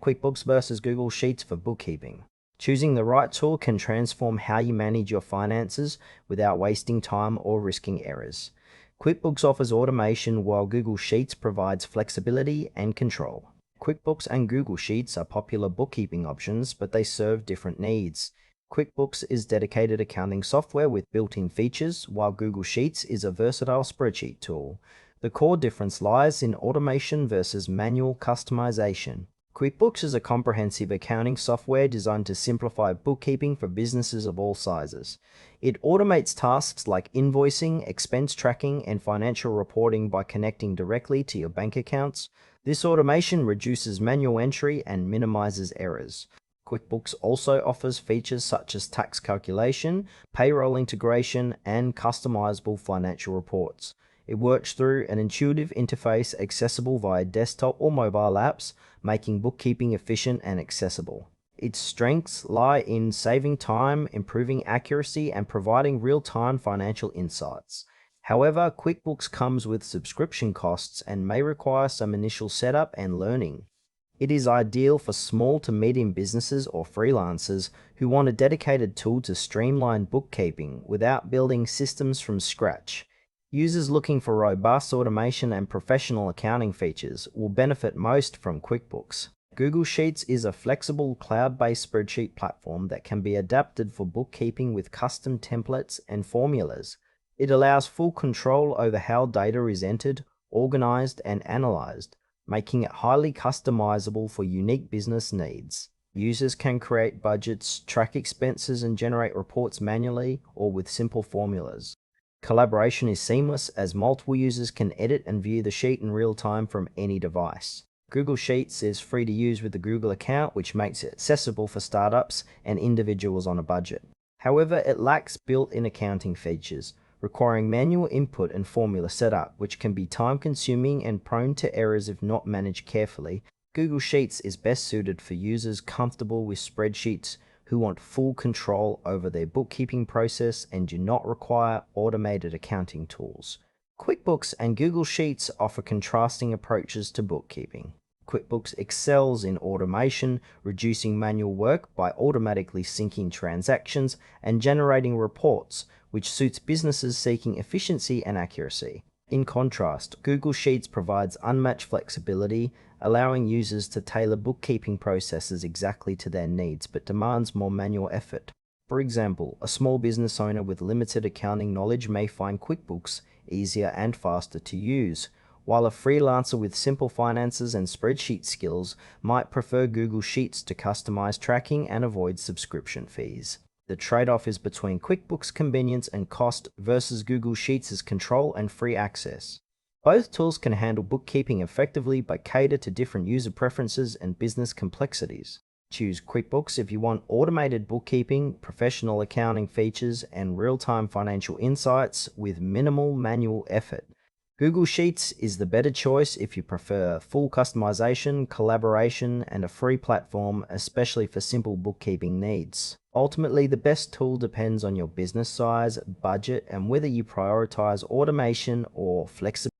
QuickBooks versus Google Sheets for bookkeeping. Choosing the right tool can transform how you manage your finances without wasting time or risking errors. QuickBooks offers automation while Google Sheets provides flexibility and control. QuickBooks and Google Sheets are popular bookkeeping options, but they serve different needs. QuickBooks is dedicated accounting software with built-in features, while Google Sheets is a versatile spreadsheet tool. The core difference lies in automation versus manual customization. QuickBooks is a comprehensive accounting software designed to simplify bookkeeping for businesses of all sizes. It automates tasks like invoicing, expense tracking, and financial reporting by connecting directly to your bank accounts. This automation reduces manual entry and minimizes errors. QuickBooks also offers features such as tax calculation, payroll integration, and customizable financial reports. It works through an intuitive interface accessible via desktop or mobile apps, making bookkeeping efficient and accessible. Its strengths lie in saving time, improving accuracy, and providing real-time financial insights. However, QuickBooks comes with subscription costs and may require some initial setup and learning. It is ideal for small to medium businesses or freelancers who want a dedicated tool to streamline bookkeeping without building systems from scratch. Users looking for robust automation and professional accounting features will benefit most from QuickBooks. Google Sheets is a flexible cloud-based spreadsheet platform that can be adapted for bookkeeping with custom templates and formulas. It allows full control over how data is entered, organized, and analyzed, making it highly customizable for unique business needs. Users can create budgets, track expenses, and generate reports manually or with simple formulas. Collaboration is seamless as multiple users can edit and view the sheet in real time from any device. Google Sheets is free to use with the Google account, which makes it accessible for startups and individuals on a budget. However, it lacks built-in accounting features, requiring manual input and formula setup, which can be time-consuming and prone to errors if not managed carefully. Google Sheets is best suited for users comfortable with spreadsheets who want full control over their bookkeeping process and do not require automated accounting tools. QuickBooks and Google Sheets offer contrasting approaches to bookkeeping. QuickBooks excels in automation, reducing manual work by automatically syncing transactions and generating reports, which suits businesses seeking efficiency and accuracy. In contrast, Google Sheets provides unmatched flexibility, allowing users to tailor bookkeeping processes exactly to their needs, but demands more manual effort. For example, a small business owner with limited accounting knowledge may find QuickBooks easier and faster to use, while a freelancer with simple finances and spreadsheet skills might prefer Google Sheets to customize tracking and avoid subscription fees. The trade-off is between QuickBooks convenience and cost versus Google Sheets' control and free access. Both tools can handle bookkeeping effectively but cater to different user preferences and business complexities. Choose QuickBooks if you want automated bookkeeping, professional accounting features, and real-time financial insights with minimal manual effort. Google Sheets is the better choice if you prefer full customization, collaboration, and a free platform, especially for simple bookkeeping needs. Ultimately, the best tool depends on your business size, budget, and whether you prioritize automation or flexibility.